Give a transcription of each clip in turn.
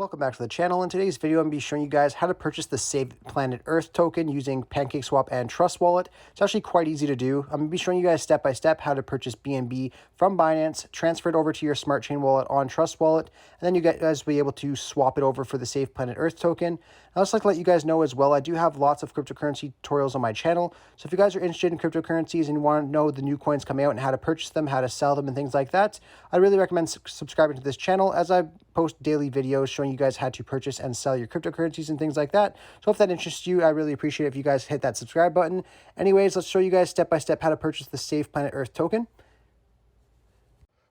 Welcome back to the channel. In today's video, I'm going to be showing you guys how to purchase the Save Planet Earth token using Pancakeswap and Trust Wallet. It's actually quite easy to do. I'm going to be showing you guys step by step how to purchase BNB from Binance, transfer it over to your Smart Chain wallet on Trust Wallet, and then you guys will be able to swap it over for the Save Planet Earth token. I'd just like to let you guys know as well, I do have lots of cryptocurrency tutorials on my channel. So if you guys are interested in cryptocurrencies and you want to know the new coins coming out and how to purchase them, how to sell them, and things like that, I really recommend subscribing to this channel as I post daily videos showing you guys how to purchase and sell your cryptocurrencies and things like that. So if that interests you, I really appreciate it if you guys hit that subscribe button. Anyways, let's show you guys step by step how to purchase the Save Planet Earth token.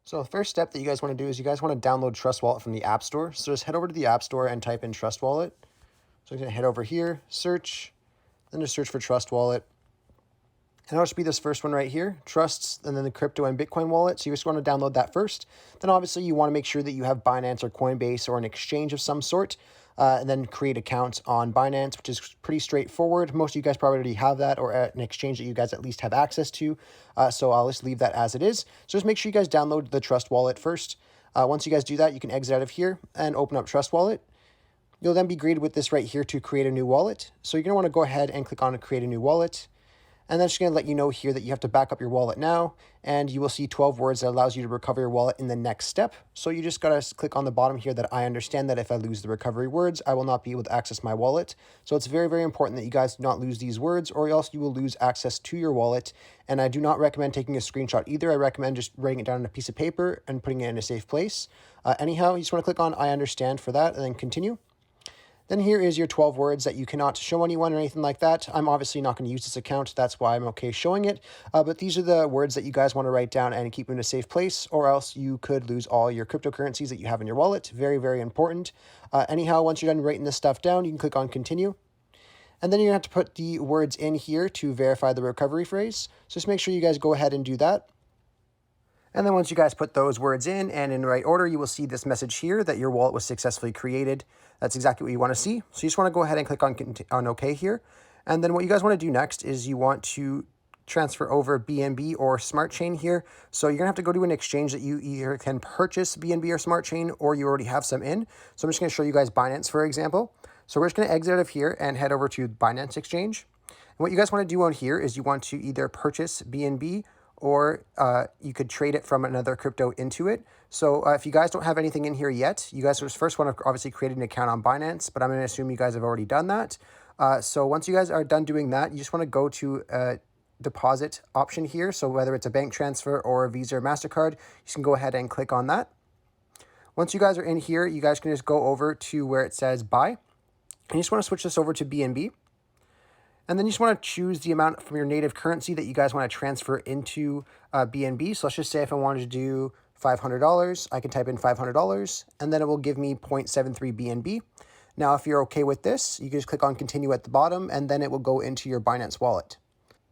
So the first step that you guys want to do is you guys want to download Trust Wallet from the App Store. So just head over to the App Store and type in Trust Wallet. So I'm going to head over here, search, then just search for Trust Wallet. And it'll just be this first one right here, Trusts, and then the crypto and Bitcoin wallet. So you just want to download that first. Then obviously you want to make sure that you have Binance or Coinbase or an exchange of some sort, and then create accounts on Binance, which is pretty straightforward. Most of you guys probably already have that, or an exchange that you guys at least have access to. So I'll just leave that as it is. So just make sure you guys download the Trust Wallet first. Once you guys do that, you can exit out of here and open up Trust Wallet. You'll then be greeted with this right here to create a new wallet. So you're going to want to go ahead and click on create a new wallet. And then it's going to let you know here that you have to back up your wallet now, and you will see 12 words that allows you to recover your wallet in the next step. So you just got to click on the bottom here that I understand that if I lose the recovery words, I will not be able to access my wallet. So it's very, very important that you guys do not lose these words, or else you will lose access to your wallet. And I do not recommend taking a screenshot either. I recommend just writing it down on a piece of paper and putting it in a safe place. Anyhow, you just want to click on I understand for that and then continue. Then here is your 12 words that you cannot show anyone or anything like that. I'm obviously not going to use this account. That's why I'm okay showing it. But these are the words that you guys want to write down and keep in a safe place, or else you could lose all your cryptocurrencies that you have in your wallet. Very, very important. Anyhow, once you're done writing this stuff down, you can click on continue. And then you're going to have to put the words in here to verify the recovery phrase. So just make sure you guys go ahead and do that. And then once you guys put those words in and in the right order, you will see this message here that your wallet was successfully created. That's exactly what you want to see. So you just want to go ahead and click on OK here. And then what you guys want to do next is you want to transfer over BNB or Smart Chain here. So you're going to have to go to an exchange that you either can purchase BNB or Smart Chain, or you already have some in. So I'm just going to show you guys Binance, for example. So we're just going to exit out of here and head over to Binance Exchange. And what you guys want to do on here is you want to either purchase BNB, or you could trade it from another crypto into it. So if you guys don't have anything in here yet, you guys first want to obviously create an account on Binance, but I'm going to assume you guys have already done that. So once you guys are done doing that, you just want to go to a deposit option here. So whether it's a bank transfer or a Visa or MasterCard, you can go ahead and click on that. Once you guys are in here, you guys can just go over to where it says buy. And you just want to switch this over to BNB. And then you just want to choose the amount from your native currency that you guys want to transfer into BNB. So let's just say if I wanted to do $500, I can type in $500, and then it will give me 0.73 BNB. Now, if you're okay with this, you can just click on continue at the bottom, and then it will go into your Binance wallet.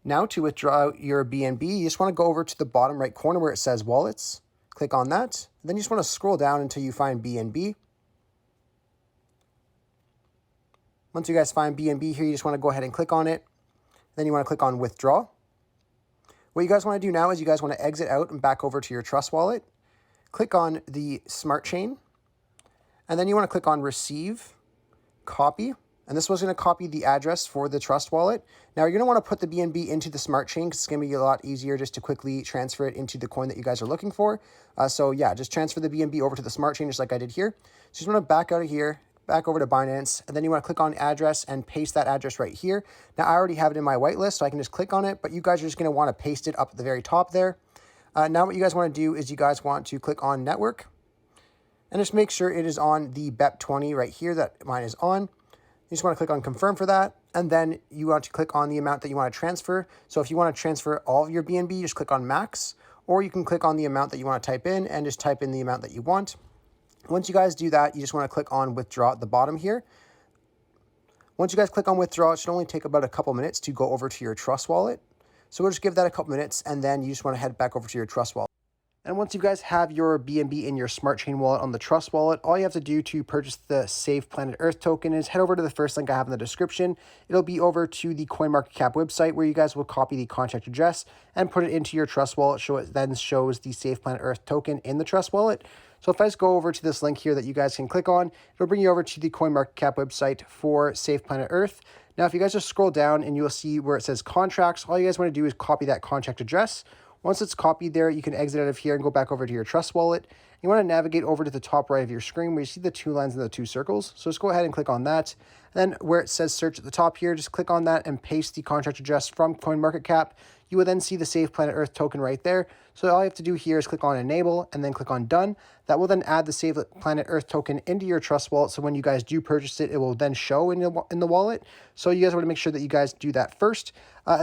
Now, to withdraw your BNB, you just want to go over to the bottom right corner where it says wallets. Click on that. Then you just want to scroll down until you find BNB. Once you guys find BNB here, you just want to go ahead and click on it. Then you want to click on withdraw. What you guys want to do now is you guys want to exit out and back over to your Trust Wallet. Click on the Smart Chain. And then you want to click on receive, copy. And this was going to copy the address for the Trust Wallet. Now you're going to want to put the BNB into the Smart Chain because it's going to be a lot easier just to quickly transfer it into the coin that you guys are looking for. So yeah, just transfer the BNB over to the Smart Chain just like I did here. So you just want to back out of here, back over to Binance, and then you want to click on address and paste that address right here. Now, I already have it in my whitelist, so I can just click on it, but you guys are just going to want to paste it up at the very top there. Now, what you guys want to do is you guys want to click on network, and just make sure it is on the BEP20 right here that mine is on. You just want to click on confirm for that, and then you want to click on the amount that you want to transfer. So if you want to transfer all of your BNB, just click on max, or you can click on the amount that you want to type in and just type in the amount that you want. Once you guys do that, you just want to click on withdraw at the bottom here. Once you guys click on withdraw, it should only take about a couple minutes to go over to your Trust Wallet. So we'll just give that a couple minutes, and then you just want to head back over to your Trust Wallet. And once you guys have your BNB in your Smart Chain wallet on the Trust Wallet, all you have to do to purchase the Save Planet Earth token is head over to the first link I have in the description. It'll be over to the CoinMarketCap website where you guys will copy the contract address and put it into your Trust Wallet. So it then shows the Save Planet Earth token in the Trust Wallet. So if I just go over to this link here that you guys can click on, it'll bring you over to the CoinMarketCap website for Safe Planet Earth. Now, if you guys just scroll down and you'll see where it says contracts, all you guys want to do is copy that contract address. Once it's copied there, you can exit out of here and go back over to your Trust Wallet. You want to navigate over to the top right of your screen where you see the 2 lines and the 2 circles. So just go ahead and click on that. And then where it says search at the top here, just click on that and paste the contract address from CoinMarketCap. You will then see the Safe Planet Earth token right there. So all you have to do here is click on enable and then click on done. That will then add the Safe Planet Earth token into your Trust Wallet. So when you guys do purchase it, it will then show in the wallet. So you guys want to make sure that you guys do that first.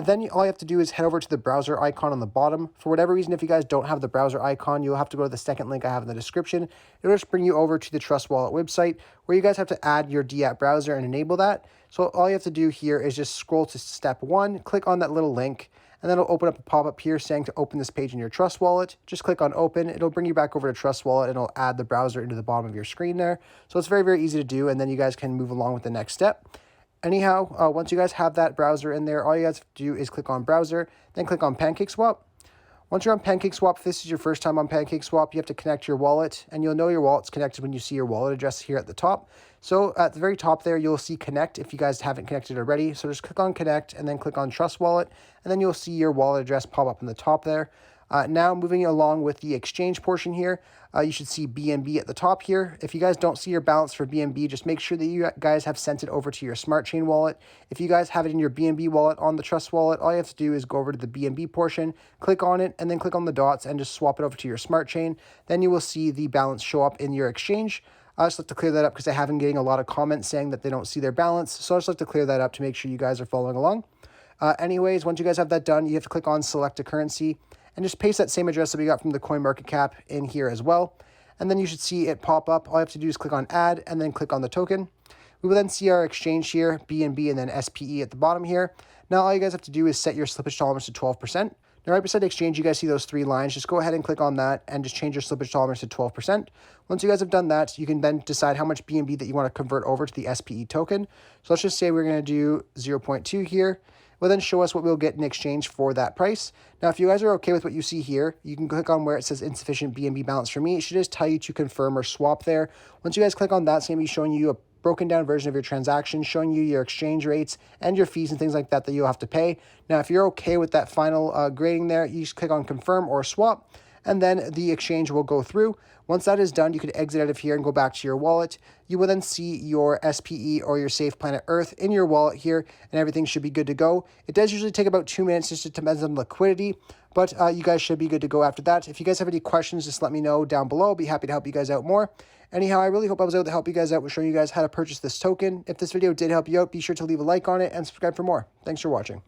Then all you have to do is head over to the browser icon on the bottom. For whatever reason, if you guys don't have the browser icon, you'll have to go to the second link I have in the description. It'll just bring you over to the Trust Wallet website where you guys have to add your DApp browser and enable that. So all you have to do here is just scroll to step 1, click on that little link, and then it'll open up a pop-up here saying to open this page in your Trust Wallet. Just click on open. It'll bring you back over to Trust Wallet and it'll add the browser into the bottom of your screen there. So it's very, very easy to do, and then you guys can move along with the next step. Anyhow, once you guys have that browser in there, all you guys have to do is click on browser, then click on Pancakeswap. Once you're on Pancakeswap, if this is your first time on Pancakeswap, you have to connect your wallet, and you'll know your wallet's connected when you see your wallet address here at the top. So at the very top there, you'll see connect if you guys haven't connected already. So just click on connect and then click on Trust Wallet, and then you'll see your wallet address pop up in the top there. Now moving along with the exchange portion here, you should see BNB at the top here. If you guys don't see your balance for BNB, just make sure that you guys have sent it over to your Smart Chain wallet. If you guys have it in your BNB wallet on the Trust Wallet, all you have to do is go over to the BNB portion, click on it, and then click on the dots and just swap it over to your Smart Chain. Then you will see the balance show up in your exchange. I just like to clear that up because I have been getting a lot of comments saying that they don't see their balance. So I just like to clear that up to make sure you guys are following along. Anyways, once you guys have that done, you have to click on select a currency and just paste that same address that we got from the CoinMarketCap in here as well. And then you should see it pop up. All you have to do is click on add and then click on the token. We will then see our exchange here, BNB and then SPE at the bottom here. Now all you guys have to do is set your slippage tolerance to 12%. Now right beside exchange, you guys see those 3 lines. Just go ahead and click on that and just change your slippage tolerance to 12%. Once you guys have done that, you can then decide how much BNB that you want to convert over to the SPE token. So let's just say we're going to do 0.2 here. Will then show us what we'll get in exchange for that price. Now, if you guys are okay with what you see here, you can click on where it says insufficient BNB balance for me. It should just tell you to confirm or swap there. Once you guys click on that, it's going to be showing you a broken down version of your transaction, showing you your exchange rates and your fees and things like that that you'll have to pay. Now, if you're okay with that final grading there, you just click on confirm or swap, and then the exchange will go through. Once that is done, you can exit out of here and go back to your wallet. You will then see your SPE or your Safe Planet Earth in your wallet here, and everything should be good to go. It does usually take about 2 minutes, just depends on liquidity, but you guys should be good to go after that. If you guys have any questions, just let me know down below. I'll be happy to help you guys out more. Anyhow, I really hope I was able to help you guys out with showing you guys how to purchase this token. If this video did help you out, be sure to leave a like on it and subscribe for more. Thanks for watching.